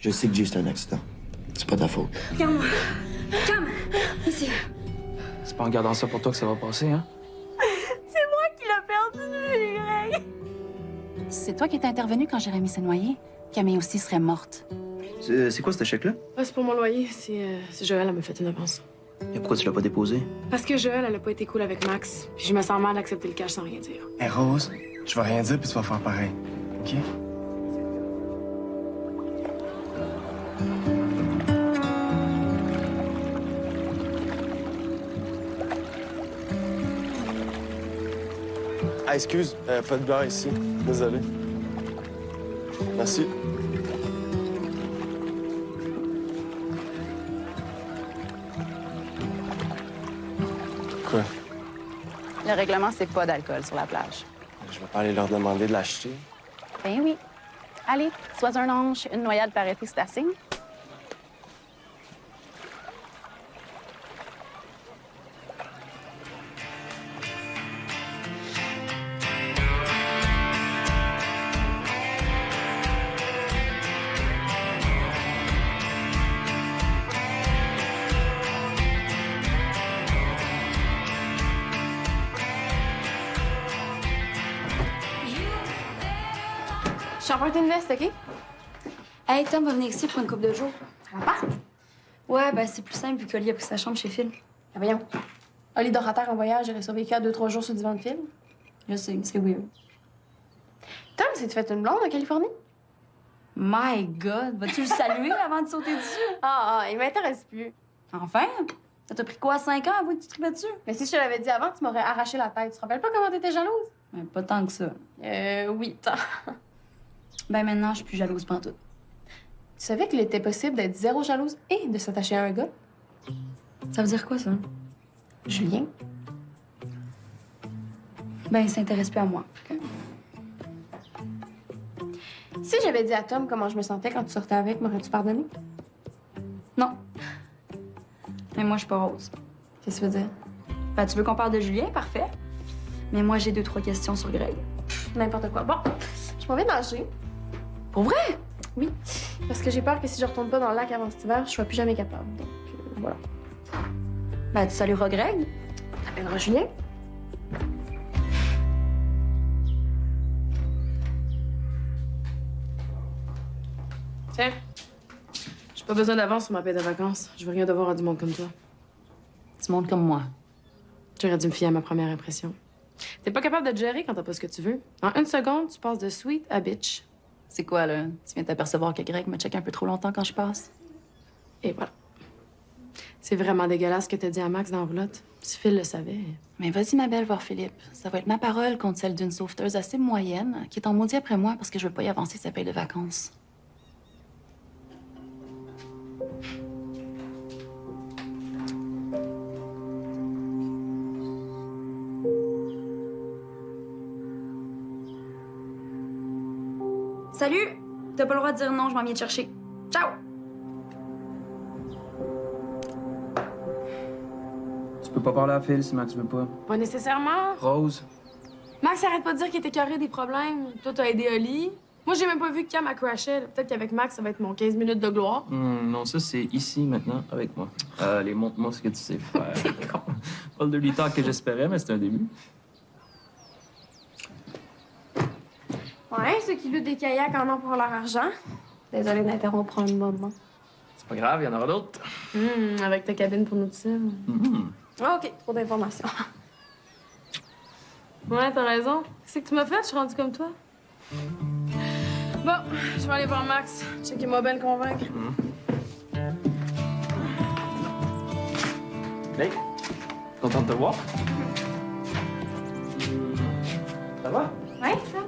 Je sais que Jay, c'est un accident. C'est pas ta faute. Regarde-moi. Calme. Ici. C'est pas en gardant ça pour toi que ça va passer, hein? C'est moi qui l'ai perdu, Greg. C'est toi qui étais intervenu quand Jérémy s'est noyé. Camille aussi serait morte. C'est quoi ce chèque-là? Ah, c'est pour mon loyer. C'est Joël, elle m'a fait une avance. Et pourquoi tu l'as pas déposé? Parce que Joël, elle a pas été cool avec Max. Puis je me sens mal d'accepter le cash sans rien dire. Hé, Rose, je vais rien dire puis tu vas faire pareil. OK? Ah, excuse, pas de bière ici. Désolé. Merci. Quoi? Le règlement, c'est pas d'alcool sur la plage. Je vais pas aller leur demander de l'acheter. Ben oui. Allez, sois un ange, une noyade par été, c'est assez. Je suis en porte une veste, OK? Hey, Tom va venir ici pour une couple de jours. À l'appart? Ouais, ben c'est plus simple vu qu'Oli a pris sa chambre chez Phil. Ah, voyons. Oli dort à terre en voyage, j'aurais survécu à 2-3 jours sur le divan de Phil. Je sais, c'est weird. Tom, c'est-tu fait une blonde en Californie? My God, vas-tu le saluer avant de sauter dessus? Il m'intéresse plus. Enfin? Ça t'a pris quoi, 5 ans avant que tu tripais dessus? Mais si je te l'avais dit avant, tu m'aurais arraché la tête. Tu te rappelles pas comment t'étais jalouse? Ben, pas tant que ça. Oui, tant. Ben maintenant, je suis plus jalouse pantoute. Tu savais qu'il était possible d'être zéro jalouse et de s'attacher à un gars? Ça veut dire quoi, ça? Julien? Ben, il s'intéresse plus à moi. Si j'avais dit à Tom comment je me sentais quand tu sortais avec, m'aurais-tu pardonné? Non. Mais moi, je suis pas rose. Qu'est-ce que tu veux dire? Ben, tu veux qu'on parle de Julien? Parfait. Mais moi, j'ai 2-3 questions sur Greg. N'importe quoi. Bon, je m'en vais nager. Pour vrai? Oui. Parce que j'ai peur que si je retourne pas dans le lac avant cet hiver, je sois plus jamais capable. Donc, voilà. Ben, tu salueras Greg. T'appelleras Julien? Tiens. J'ai pas besoin d'avance sur ma paie de vacances. Je veux rien devoir à du monde comme toi. Du monde comme moi. J'aurais dû me fier à ma première impression. T'es pas capable de te gérer quand t'as pas ce que tu veux. En une seconde, tu passes de sweet à bitch. C'est quoi, là? Tu viens t'apercevoir que Greg me check un peu trop longtemps quand je passe? Et voilà. C'est vraiment dégueulasse ce que t'as dit à Max dans Vlotte. Si Phil le savait. Mais vas-y, ma belle, voir Philippe. Ça va être ma parole contre celle d'une sauveteuse assez moyenne qui est en maudit après moi parce que je veux pas y avancer sa paye de vacances. Salut! T'as pas le droit de dire non, je m'en viens te chercher. Ciao! Tu peux pas parler à Phil si Max veut pas. Pas nécessairement. Rose, Max arrête pas de dire qu'il était carré des problèmes. Toi, t'as aidé Oli. Moi, j'ai même pas vu que Cam a crashé. Peut-être qu'avec Max, ça va être mon 15 minutes de gloire. non, ça c'est ici, maintenant, avec moi. Allez, montre-moi ce que tu sais faire. Pas le dirty talk que j'espérais, mais c'est un début. Ouais, ceux qui luttent des kayaks en ont pour leur argent. Désolée d'interrompre un moment. C'est pas grave, il y en aura d'autres. Avec ta cabine pour nous tirer. Mhm. Ah, OK, trop d'informations. Ouais, t'as raison. Qu'est-ce que tu m'as fait? Je suis rendue comme toi. Bon, je vais aller voir Max. Checker-moi bien le convaincre. Hey, content de te voir? Ça va? Ouais, ça.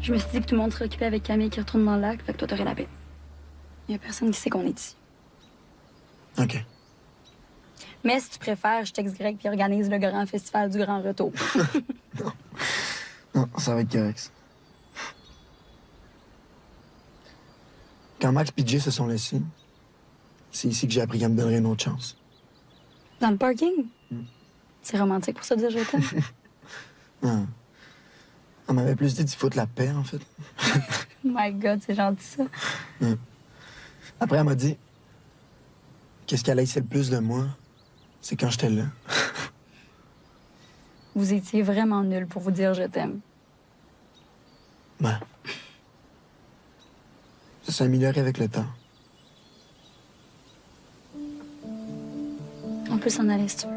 Je me suis dit que tout le monde serait occupé avec Camille qui retourne dans le lac, fait que toi, t'aurais la paix. Il y a personne qui sait qu'on est ici. OK. Mais si tu préfères, je texte Greg puis organise le grand festival du Grand Retour. Non, ça va être correct, ça. Quand Max et Jay se sont laissés, c'est ici que j'ai appris qu'elle me donnerait une autre chance. Dans le parking? C'est romantique pour se dire je t'aime. Ah. Elle m'avait plus dit d'y foutre la paix, en fait. My God, c'est gentil ça. Après, elle m'a dit qu'est-ce qu'elle haïssait le plus de moi, c'est quand j'étais là. Vous étiez vraiment nuls pour vous dire je t'aime. Ben. Ça s'est amélioré avec le temps. On peut s'en aller si tu veux.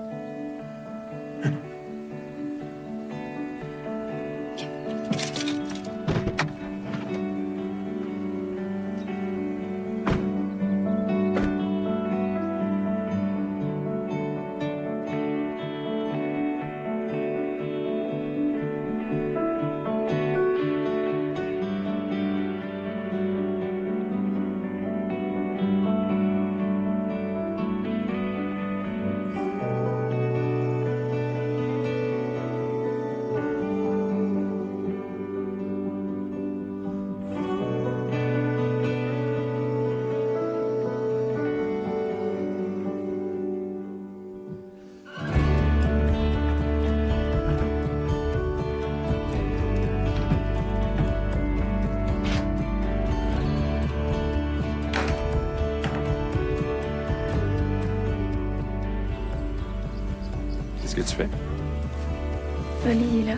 Qu'est-ce que tu fais? Oli est là.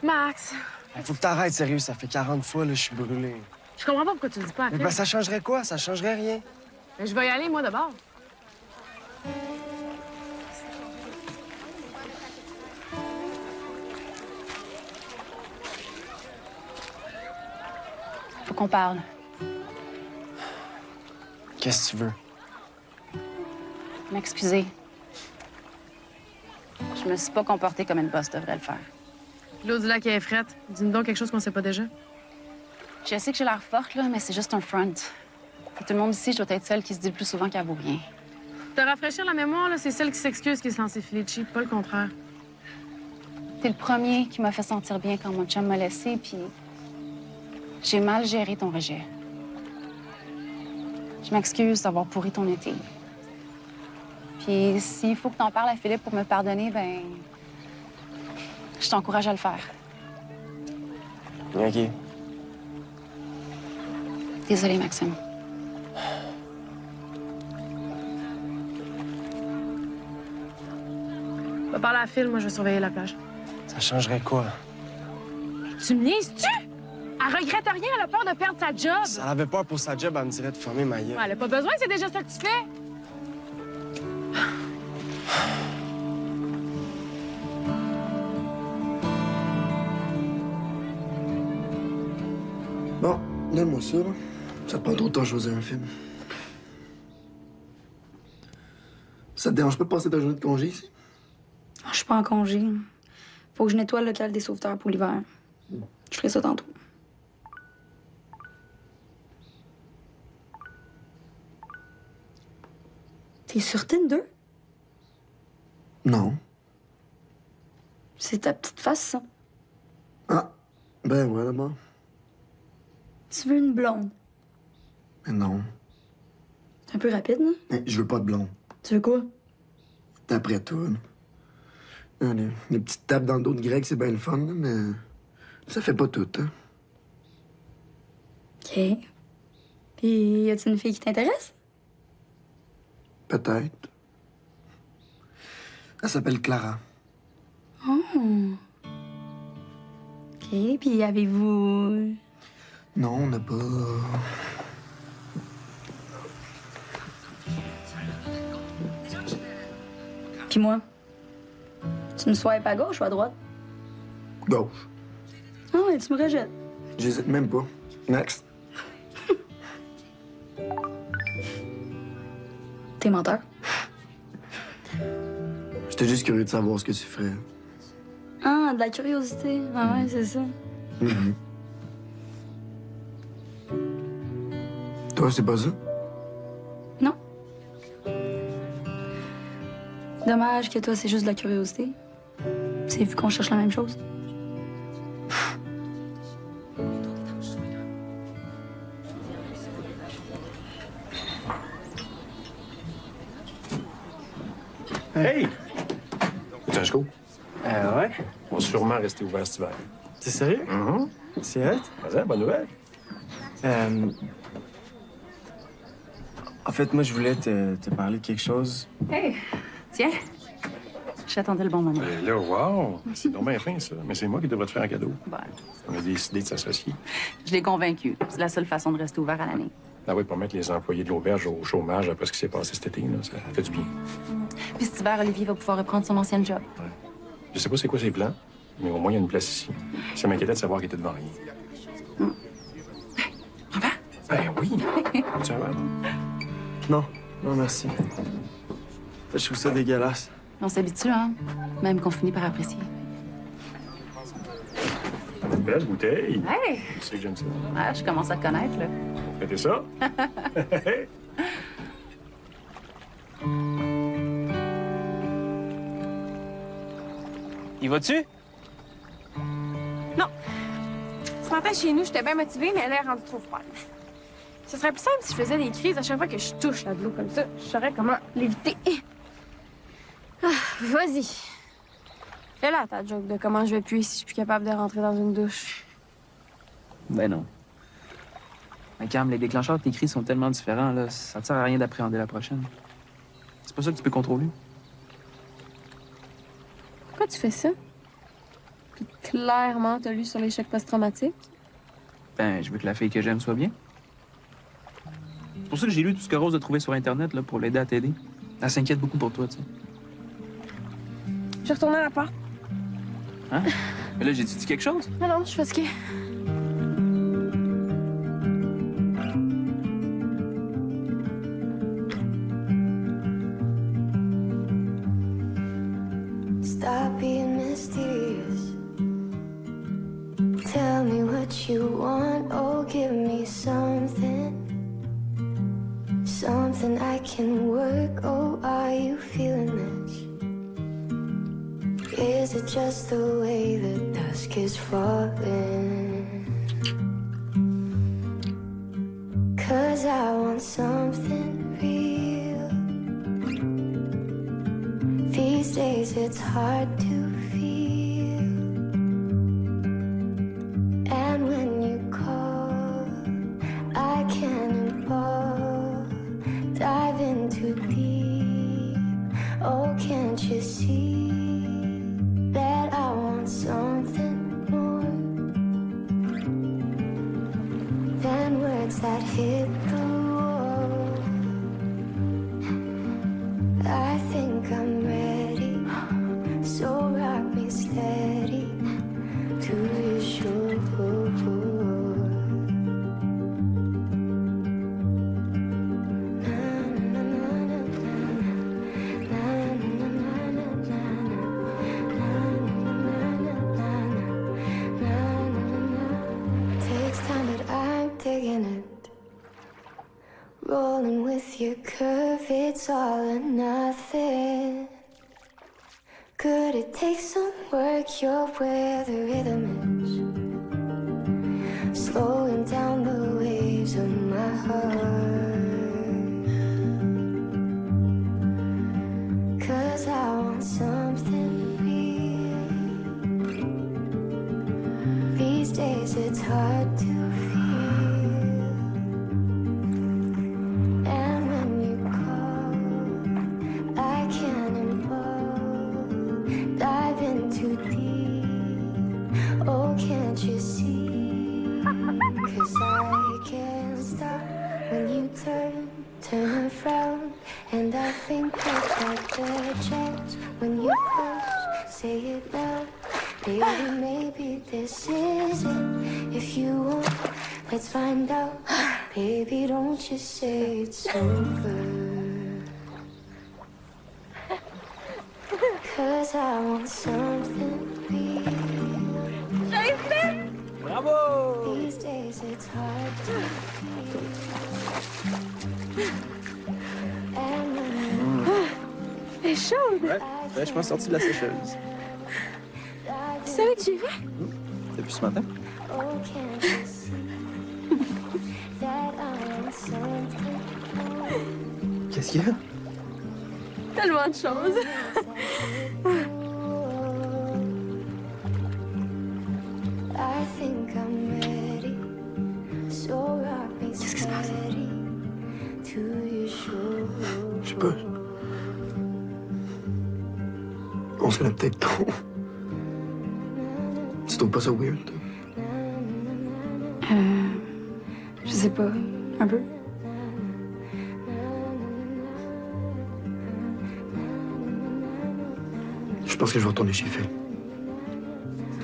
Max, Faut que t'arrêtes, sérieux. Ça fait 40 fois, là, je suis brûlé. je comprends pas pourquoi tu le dis pas à Mais Phil. ben, ça changerait quoi? Ça changerait rien. Mais je vais y aller, moi, d'abord. Faut qu'on parle. Qu'est-ce que tu veux? M'excuser. Je me suis pas comportée comme une boss devrait le faire. L'eau du lac est frette. Dis-nous donc quelque chose qu'on sait pas déjà. Je sais que j'ai l'air forte, là, mais c'est juste un front. Et tout le monde ici, je dois être celle qui se dit le plus souvent qu'elle vaut rien. Te rafraîchir la mémoire, là, c'est celle qui s'excuse qui est censée filer cheap, pas le contraire. T'es le premier qui m'a fait sentir bien quand mon chum m'a laissé, puis j'ai mal géré ton rejet. Je m'excuse d'avoir pourri ton été. Puis s'il faut que t'en parles à Philippe pour me pardonner, ben je t'encourage à le faire. OK. Désolée, Maxime. Va parler à Phil, moi, je vais surveiller la plage. Ça changerait quoi? Tu me niaises-tu? Elle regrette rien, elle a peur de perdre sa job. Si elle avait peur pour sa job, elle me dirait de fermer ma gueule. Ouais, elle a pas besoin, c'est déjà ça que tu fais. Bon, donne-moi ça, là. Ça te prend trop de temps à choisir un film. Ça te dérange pas de passer ta journée de congé ici? Oh, je suis pas en congé. Faut que je nettoie le local des sauveteurs pour l'hiver. Je ferai ça tantôt. T'es sur Tinder? Non. C'est ta petite face, ça. Ah, ben ouais, d'abord. Tu veux une blonde? Mais non. C'est un peu rapide, non? Mais je veux pas de blond. Tu veux quoi? D'après toi, là. Les petites tapes dans le dos de Greg, c'est bien le fun, là, mais ça fait pas tout, hein. OK. Puis, y a-t-il une fille qui t'intéresse? Peut-être. Elle s'appelle Clara. Oh. OK, puis avez-vous... Non, on n'a pas... Puis moi? Tu me swipes à gauche ou à droite? Gauche. Ah ouais, tu me rejettes. J'hésite même pas. Next. T'es menteur. J'étais juste curieux de savoir ce que tu ferais. Ah, de la curiosité. Ah ouais, c'est ça. Mhm. Toi, c'est pas ça? Non. Dommage que toi, c'est juste de la curiosité. C'est vu qu'on cherche la même chose. Hey! C'est un scoop. Ouais? On va sûrement rester ouvert cet hiver. T'es sérieux? C'est hot? Vas-y, bonne nouvelle. En fait, moi, je voulais te parler de quelque chose. Hey! Tiens. J'attendais le bon moment. Ben là, wow! C'est donc bien fin, ça. Mais c'est moi qui devrais te faire un cadeau. Ben, On a décidé de s'associer. je l'ai convaincu. C'est la seule façon de rester ouvert à l'année. Ah oui, pour mettre les employés de l'auberge au chômage après ce qui s'est passé cet été, là, ça fait du bien. Puis cet hiver, Olivier va pouvoir reprendre son ancien job. Je sais pas c'est quoi ses plans, mais au moins, il y a une place ici. Ça m'inquiétait de savoir qu'il était devant rien. Ben oui! Tu vas Non, non, merci. Je trouve ça dégueulasse. On s'habitue, hein? Même qu'on finit par apprécier. Une belle bouteille. Hey! Tu sais que j'aime ça. Ah, je commence à te connaître, là. Faites ça? Y vas-tu? Non. Ce matin, chez nous, j'étais bien motivée, mais elle est rendue trop froide. Ce serait plus simple si je faisais des crises à chaque fois que je touche à de l'eau comme ça. Je saurais comment l'éviter. Ah, vas-y. Fais-la ta joke de comment je vais puer si je suis plus capable de rentrer dans une douche. Ben non. Mais Cam, les déclencheurs de tes cris sont tellement différents, là, ça te sert à rien d'appréhender la prochaine. C'est pas ça que tu peux contrôler. Pourquoi tu fais ça? Puis clairement, t'as lu sur l'échec post-traumatique. Ben, je veux que la fille que j'aime soit bien. C'est pour ça que j'ai lu tout ce que Rose a trouvé sur Internet, là, pour l'aider à t'aider. Elle s'inquiète beaucoup pour toi, tu sais. Je retourne à l'appart. Hein? Mais là, j'ai-tu dit quelque chose? Non, non, je suis fatiguée. Stop being mysterious. Tell me what you want. Oh, give me something. Something I can work. Oh, are you feeling this? Is it just the way the dusk is falling? 'Cause I want something real. These days it's hard to feel. And when you call, I can't ball. Dive in too deep. Oh, can't you see that I want something more than words that hit the wall? I think I'm ready, so rock me steady to your shore. Takes time, but I'm digging it. Rolling with your curve, it's all or nothing. Could it take some work? You're where the rhythm is, slowing down the waves of my heart. 'Cause I want something real. These days it's hard to feel. And when you call, I can't involve. Dive in too deep. Oh, can't you see? 'Cause I can't stop when you turn around. And I think about the chance when you close, say it now. Baby, maybe this is it. If you want, let's find out. Baby, don't just say it's over. 'Cause I want something real. Bravo! These days it's hard to feel. And Elle est chaude! Ouais, je m'en sorti de la sécheuse. Tu savais que j'ai vu? Depuis ce matin? oh, can't you see that I want something more? Qu'est-ce qu'il y a? Tellement de choses! I think I'm ready. So rock me steady to your show. Je sais pas. On serait peut-être trop. Tu trouves pas ça weird, toi? Je sais pas. Un peu. Je pense que je vais retourner chez Phil.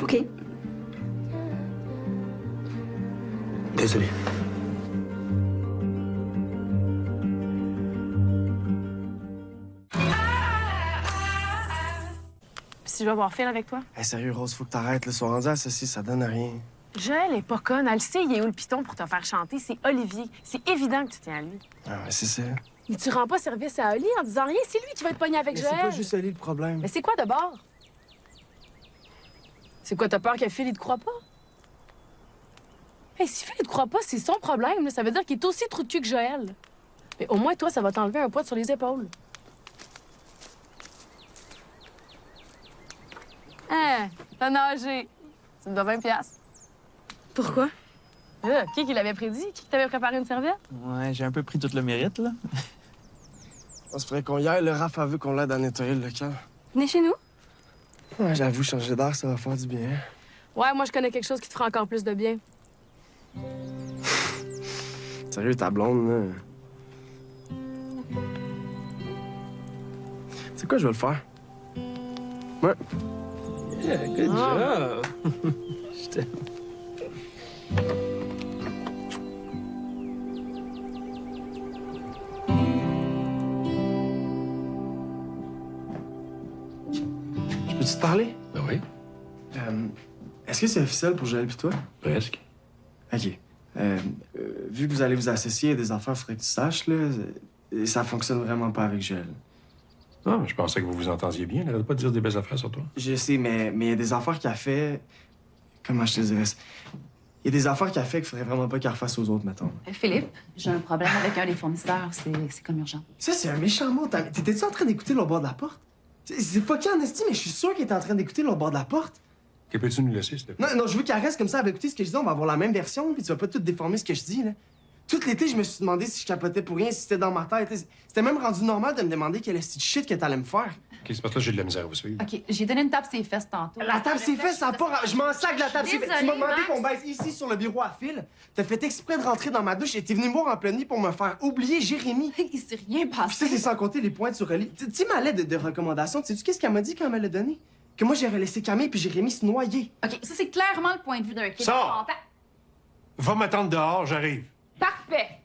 OK. Désolé. Si je vais voir Phil avec toi? Hey, sérieux, Rose, faut que t'arrêtes. Le soir rendu à ceci, ça donne à rien. Joël est pas conne. Elle sait, il est où le piton pour te faire chanter. C'est Olivier. C'est évident que tu tiens à lui. Ah, ouais, c'est ça. Mais tu rends pas service à Oli en disant rien. C'est lui qui va être pogné avec Mais Joël. c'est pas juste Ali le problème. Mais c'est quoi d'abord? C'est quoi, t'as peur que Phil, il te croit pas? Hey, si Phil, il te croit pas, c'est son problème. Là. Ça veut dire qu'il est aussi trou de cul que Joël. Mais au moins, toi, ça va t'enlever un poids sur les épaules. Hein? T'as nagé. Tu me dois 20 piastres. Pourquoi? Qui l'avait prédit? Qui t'avait préparé une serviette? Ouais, j'ai un peu pris tout le mérite, là. On se ferait qu'on y aille. Le Raph a vu qu'on l'aide à nettoyer le local. Venez chez nous? Ouais, j'avoue, changer d'air, ça va faire du bien. Ouais, moi, je connais quelque chose qui te fera encore plus de bien. Sérieux, ta blonde, là. C'est quoi, je vais le faire? Ouais. Yeah, good job! Je t'aime. Je peux-tu te parler? Ben oui, Est-ce que c'est officiel pour Joël et toi? presque. OK. Vu que vous allez vous associer à des affaires, il faudrait que tu saches, là, ça fonctionne vraiment pas avec Joël. Non, je pensais que vous vous entendiez bien. Elle n'arrête pas de dire des belles affaires sur toi. Je sais, mais il y a des affaires qu'il a fait... Comment je te dirais ça? Il y a des affaires qu'il a fait qu'il faudrait vraiment pas qu'il refasse aux autres, mettons. Philippe, j'ai un problème avec un des fournisseurs. C'est comme urgent. Ça, c'est un méchant mot. T'étais-tu en train d'écouter l'autre bord de la porte? C'est pas qui en estime, mais je suis sûr qu'il était en train d'écouter l'autre bord de la porte. Que peux-tu nous laisser, s'il te plaît? Non, je veux qu'il reste comme ça. Elle va écouter ce que je dis. On va avoir la même version, puis tu vas pas tout déformer ce que je dis, là. Tout l'été, je me suis demandé si je capotais pour rien, si c'était dans ma tête. C'était même rendu normal de me demander quelle est shit que t'allais me faire. OK, c'est parce que là, j'ai de la misère à vous suivre. OK, j'ai donné une tape ses fesses tantôt. La table s'est faite, ça a pas... Je m'en sac de la table s'est faite. Tu m'as demandé qu'on baisse ici sur le bureau à fil. T'as fait exprès de rentrer dans ma douche et t'es venu me voir en pleine nuit pour me faire oublier Jérémy. Il s'est rien Puis ça, passé. c'est sans compter les points sur Oli. Tu sais, ma lettre de recommandation, sais-tu qu'est-ce qu'elle m'a dit quand elle me l'a donné? Que moi, j'aurais laissé Camille puis Jérémy se noyer. OK, ça, c'est clairement le point de vue d'un kid. Sors! Va m'attendre dehors, j'arrive. Parfait!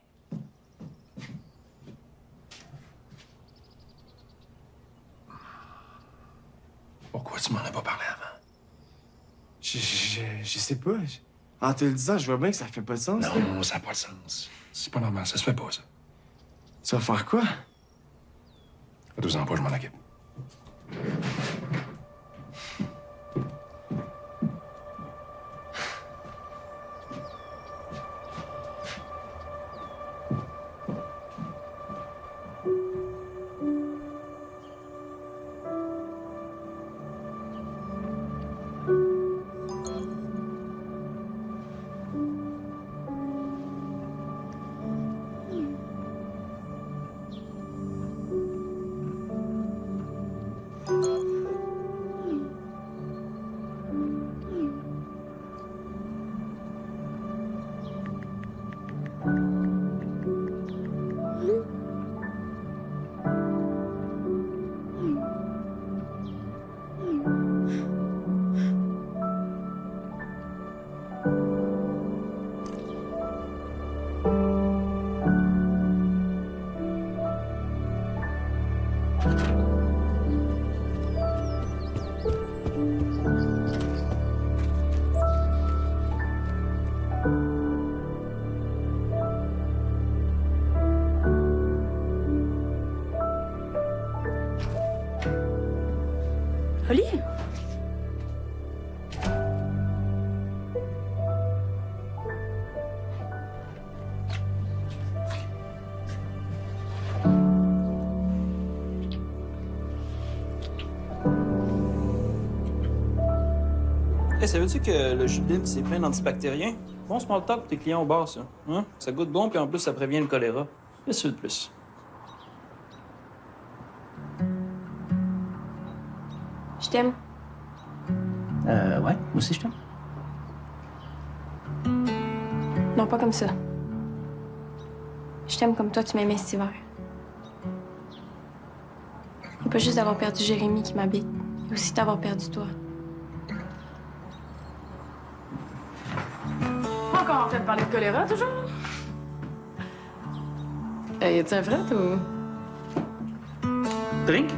Pourquoi tu m'en as pas parlé avant? Je sais pas. En te le disant, je vois bien que ça fait pas de sens. là. Non, ça n'a pas de sens. C'est pas normal, ça se fait pas, ça. Tu vas faire quoi? Fais-toi-en pas, je m'en occupe. Olive? Hey, savais-tu que le jus de lime, c'est plein d'antibactériens? Bon small talk pour tes clients au bar, ça. Hein? Ça goûte bon, puis en plus, ça prévient le choléra. Qu'est-ce que tu veux de plus? Je t'aime. Ouais, moi aussi, je t'aime. Non, pas comme ça. Je t'aime comme toi, tu m'aimais cet hiver. Il n'y a pas juste d'avoir perdu Jérémy qui m'habite, il y a aussi d'avoir perdu toi. Pas encore en train de parler de choléra, toujours? Y a-t-il un fret ou... Drink?